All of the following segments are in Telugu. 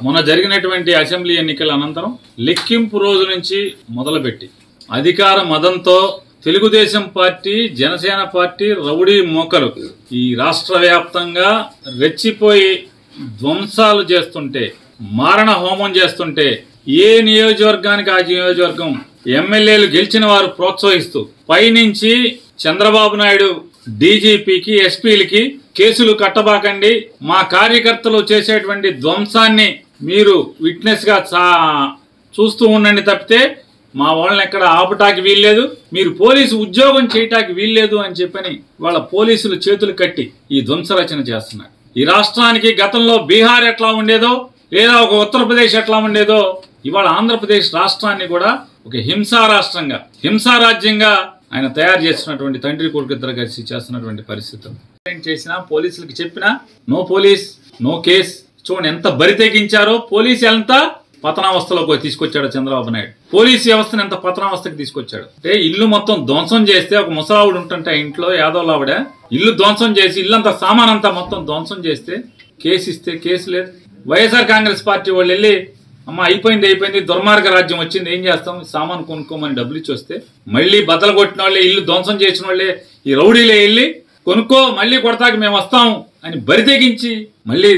మొన్న జరిగినటువంటి అసెంబ్లీ ఎన్నికల అనంతరం లెక్కింపు రోజు నుంచి మొదలుపెట్టి అధికార మదంతో Telugu Desam party, Janasena party rowdy మోకలు ఈ రాష్ట్ర వ్యాప్తంగా రెచ్చిపోయి ధ్వంసాలు చేస్తుంటే, మారణ హోమం చేస్తుంటే, ఏ నియోజకవర్గానికి ఆ నియోజకవర్గం ఎమ్మెల్యేలు గెలిచిన వారు ప్రోత్సహిస్తూ పైనుంచి చంద్రబాబు నాయుడు డీజీపీకి, ఎస్పీలకి కేసులు కట్టబాకండి, మా కార్యకర్తలు చేసేటువంటి ధ్వంసాన్ని మీరు విట్నెస్ గా చూస్తూ ఉండండి తప్పితే మా వాళ్ళని ఎక్కడ ఆపటానికి వీల్లేదు, మీరు పోలీసు ఉద్యోగం చేయటానికి వీల్లేదు అని చెప్పని వాళ్ళ పోలీసులు చేతులు కట్టి ఈ ధ్వంస రచన చేస్తున్నారు. ఈ రాష్ట్రానికి గతంలో బీహార్ ఎట్లా ఉండేదో, లేదా ఒక ఉత్తరప్రదేశ్ ఎట్లా ఉండేదో, ఇవాళ ఆంధ్రప్రదేశ్ రాష్ట్రాన్ని కూడా ఒక హింసా రాష్ట్రంగా, హింసా రాజ్యంగా ఆయన తయారు చేస్తున్నటువంటి తండ్రి కొడుకు ఇద్దరు కలిసి చేస్తున్నటువంటి పరిస్థితులు చేసినా, పోలీసులకు చెప్పినా నో పోలీస్ నో కేస్. చూడండి ఎంత బరి తెగించారో, పోలీసు ఎంత పతనావస్థలోకి తీసుకొచ్చాడు చంద్రబాబు నాయుడు. పోలీసు వ్యవస్థను ఎంత పతనావస్థకి తీసుకొచ్చాడు అంటే, ఇల్లు మొత్తం ధ్వంసం చేస్తే, ఒక ముసలావిడ ఉంటుంటే ఇంట్లో యాదవ్లావిడ ఇల్లు ధ్వంసం చేసి ఇల్లంతా సామానంతా మొత్తం ధ్వంసం చేస్తే కేసు ఇస్తే కేసు లేదు. వైఎస్ఆర్ కాంగ్రెస్ పార్టీ వాళ్ళు వెళ్ళి అమ్మ అయిపోయింది దుర్మార్గ రాజ్యం వచ్చింది, ఏం చేస్తాం, సామాను కొనుక్కోమని డబ్బులు ఇచ్చి వస్తే మళ్ళీ బద్దలు కొట్టిన వాళ్ళే, ఇల్లు ధ్వంసం చేసిన వాళ్ళే, ఈ రౌడీలే వెళ్ళి కొనుక్కో మళ్ళీ కొడతాకి మేము వస్తాం అని బరి తెగించి మళ్ళీ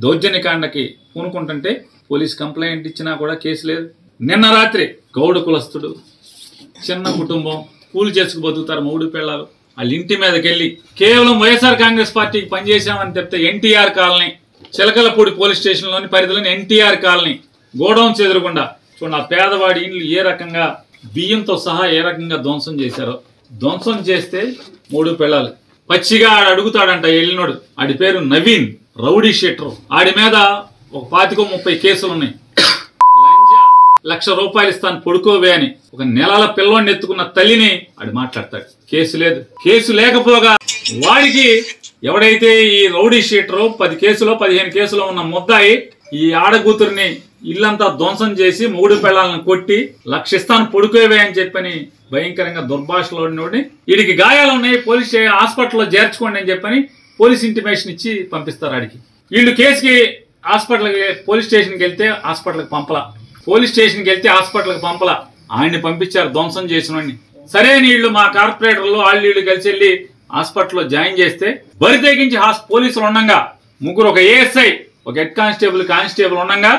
దౌర్జన్యకాండకి పూనుకుంటుంటే పోలీస్ కంప్లైంట్ ఇచ్చినా కూడా కేసు లేదు. నిన్న రాత్రి గౌడ కులస్తుడు, చిన్న కుటుంబం, కూలి చేసుకు బతుకుతారు మూడు పిల్లలు, వాళ్ళ ఇంటి మీదకి వెళ్ళి కేవలం వైఎస్ఆర్ కాంగ్రెస్ పార్టీకి పనిచేశామని చెప్తే ఎన్టీఆర్ కాలనీ, చిలకలపూడి పోలీస్ స్టేషన్లోని పరిధిలోని ఎన్టీఆర్ కాలనీ గోడౌన్స్ ఎదురుకుండా చూడండి ఆ పేదవాడి ఇండ్లు ఏ రకంగా బియ్యంతో సహా ఏ రకంగా ధ్వంసం చేశారో. ధ్వంసం చేస్తే మూడు పిల్లలు పచ్చిగా ఆడు అడుగుతాడంట వెళ్ళినోడు, ఆడి పేరు నవీన్, రౌడీ షీటర్, ఆడి మీద ఒక 25-30 కేసులు ఉన్నాయి. లంజా ₹1,00,000 ఇస్తాను పడుకోవే అని ఒక నెలల పిల్లోడిని ఎత్తుకున్న తల్లిని ఆడు మాట్లాడతాడు. కేసు లేదు. కేసు లేకపోగా వాడికి ఎవడైతే ఈ రౌడీ షీటరు 10 కేసులో 15 కేసులో ఉన్న ముద్దాయి ఈ ఆడకూతురిని ఇల్లంతా ధ్వంసం చేసి మూడు పిల్లలను కొట్టి ₹1,00,000 ఇస్తాను పడుకోవే అని చెప్పని భయంకరంగా దుర్భాషలో వీడికి గాయాలు ఉన్నాయి, పోలీస్ హాస్పిటల్లో చేర్చుకోండి అని చెప్పని పోలీస్ ఇంటిమేషన్ ఇచ్చి పంపిస్తారు. ఆడికి వీళ్ళు కేసుకి హాస్పిటల్కి పోలీస్ స్టేషన్కి వెళ్తే హాస్పిటల్కి పంపలా, పోలీస్ స్టేషన్కి వెళ్తే హాస్పిటల్కి పంపలా, ఆయన్ని పంపించారు ధ్వంసం చేసిన వాడిని. సరే నీళ్లు మా కార్పొరేటర్లు వాళ్ళు కలిసి వెళ్ళి హాస్పిటల్లో జాయిన్ చేస్తే బరి తెగించి పోలీసులు ఉండగా ముగ్గురు, ఒక ఏఎస్ఐ, ఒక హెడ్ కానిస్టేబుల్ ఉండగా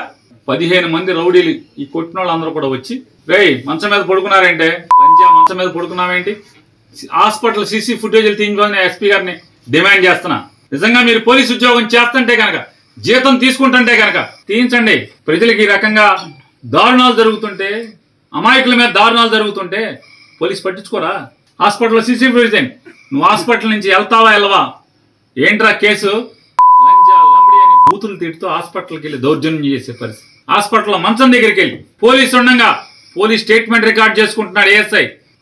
15 మంది రౌడీలు ఈ కొట్టిన వాళ్ళందరూ కూడా వచ్చి రేయ్ మంచం మీద పడుకున్నారేంటే, లంజా మంచం మీద పడుకున్నావేంటి, హాస్పిటల్ సీసీ ఫుటేజీలు తీయించుకోవాలని ఎస్పీ గారిని డిమాండ్ చేస్తున్నా. నిజంగా మీరు పోలీసు ఉద్యోగం చేస్తుంటే కనుక, జీతం తీసుకుంటుంటే కనుక తీయించండి. ప్రజలకు ఈ రకంగా దారుణాలు జరుగుతుంటే, అమాయకుల మీద దారుణాలు జరుగుతుంటే పోలీసు పట్టించుకోరా? హాస్పిటల్లో సీసీ ఫుటేజ్, నువ్వు హాస్పిటల్ నుంచి వెళ్తావా వెళ్ళవా, ఏంట్రా కేసు, లంజా లంబడి అని బూతులు తిడుతూ హాస్పిటల్కి వెళ్ళి దౌర్జన్యం చేసే పరిస్థితి. హాస్పిటల్లో మంచం దగ్గరికి వెళ్ళి పోలీసు ఉండగా పోలీస్ స్టేట్మెంట్ రికార్డ్ చేసుకుంటున్నాడు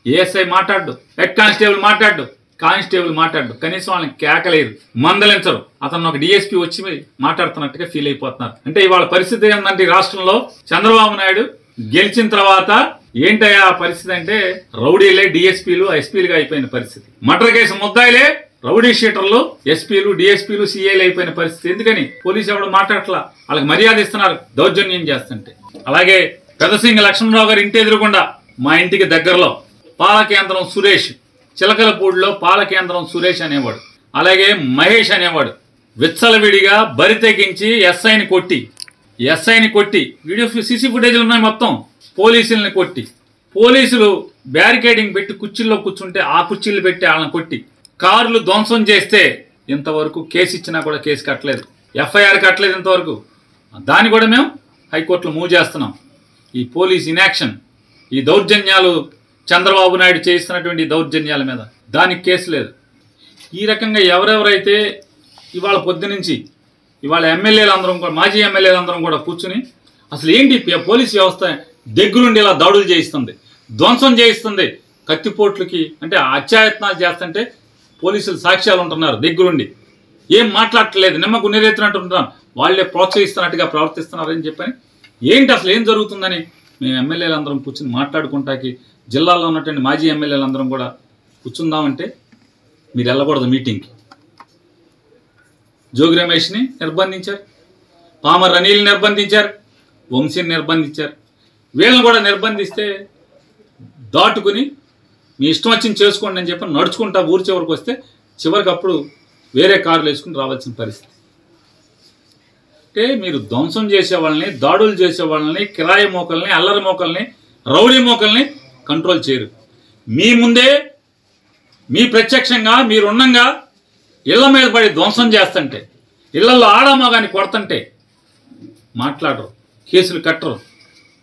ఏఎస్ఐ మాట్లాడు, హెడ్ కానిస్టేబుల్ మాట్లాడు, కనీసం వాళ్ళని కేకలేరు, మందలించరు. అతను ఒక డిఎస్పీ వచ్చి మాట్లాడుతున్నట్టుగా ఫీల్ అయిపోతున్నారు. అంటే ఇవాళ పరిస్థితి ఏంటంటే రాష్ట్రంలో చంద్రబాబు నాయుడు గెలిచిన తర్వాత ఏంటయ్యా పరిస్థితి అంటే రౌడీలే డిఎస్పీలు ఎస్పీలుగా అయిపోయిన పరిస్థితి. మర్డర్ కేసు ముద్దాయిలే రౌడీ షీటర్లు ఎస్పీలు డిఎస్పీలు సిఐలు అయిపోయిన పరిస్థితి. ఎందుకని పోలీసు ఎవరు మాట్లాడట్లా, వాళ్ళకి మర్యాద ఇస్తున్నారు దౌర్జన్యం చేస్తుంటే. అలాగే పెదసింగ లక్ష్మణరావు గారి ఇంటి ఎదురుకుండా మా ఇంటికి దగ్గరలో పాలకేంద్రం సురేష్, చిలకలపూడిలో పాలకేంద్రం సురేష్ అనేవాడు, అలాగే మహేష్ అనేవాడు విచ్చలవిడిగా బరి తెగించి ఎస్ఐని కొట్టి వీడియో సీసీ ఫుటేజ్లు ఉన్నాయి మొత్తం, పోలీసుల్ని కొట్టి, పోలీసులు బ్యారికేడింగ్ పెట్టి కుర్చీల్లో కూర్చుంటే ఆ కుర్చీలు పెట్టి వాళ్ళని కొట్టి, కార్లు ధ్వంసం చేస్తే ఇంతవరకు కేసు ఇచ్చినా కూడా కేసు కట్టలేదు, ఎఫ్ఐఆర్ కట్టలేదు ఇంతవరకు. దాన్ని కూడా మేము హైకోర్టులో మూవ్ చేస్తున్నాం. ఈ పోలీస్ ఇన్యాక్షన్, ఈ దౌర్జన్యాలు, చంద్రబాబు నాయుడు చేస్తున్నటువంటి దౌర్జన్యాల మీద దానికి కేసు లేదు. ఈ రకంగా ఎవరెవరైతే ఇవాళ పొద్దునుంచి ఇవాళ ఎమ్మెల్యేలందరం కూడా, మాజీ ఎమ్మెల్యేలందరం కూడా కూర్చుని అసలు ఏంటి పోలీస్ వ్యవస్థ దగ్గరుండి ఇలా దాడులు చేయిస్తుంది, ధ్వంసం చేయిస్తుంది, కత్తిపోట్లకి అంటే అత్యాయత్నాలు చేస్తుంటే పోలీసులు సాక్ష్యాలు ఉంటున్నారు దగ్గరుండి, ఏం మాట్లాడట్లేదు, నిమ్మకు నీరెత్తినట్టు ఉంటున్నారు, వాళ్ళే ప్రోత్సహిస్తున్నట్టుగా ప్రవర్తిస్తున్నారని చెప్పని ఏంటి అసలు ఏం జరుగుతుందని మేము ఎమ్మెల్యేలందరం కూర్చుని మాట్లాడుకుంటాకి, జిల్లాలో ఉన్నటువంటి మాజీ ఎమ్మెల్యేలందరం కూడా కూర్చుందామంటే మీరు వెళ్ళకూడదు మీటింగ్కి. జోగి రమేష్ని నిర్బంధించారు. పామర్ అనిల్ నిర్బంధించారు, వంశీని నిర్బంధించారు. వీళ్ళని కూడా నిర్బంధిస్తే దాటుకుని మీ ఇష్టం వచ్చింది చేసుకోండి అని చెప్పి నడుచుకుంటా ఊరి చివరికి వస్తే చివరికి అప్పుడు వేరే కార్లు వేసుకుని రావాల్సిన పరిస్థితి. అంటే మీరు ధ్వంసం చేసే వాళ్ళని, దాడులు చేసే వాళ్ళని, కిరాయి మోకల్ని, అల్లరి మోకల్ని, రౌడీ మోకల్ని కంట్రోల్ చేయరు. మీ ముందే మీ ప్రత్యక్షంగా మీరున్నంగా ఇళ్ల మీద పడి ధ్వంసం చేస్తుంటే, ఇళ్లలో ఆడామగాని కొడుతుంటే మాట్లాడరు, కేసులు కట్టరు.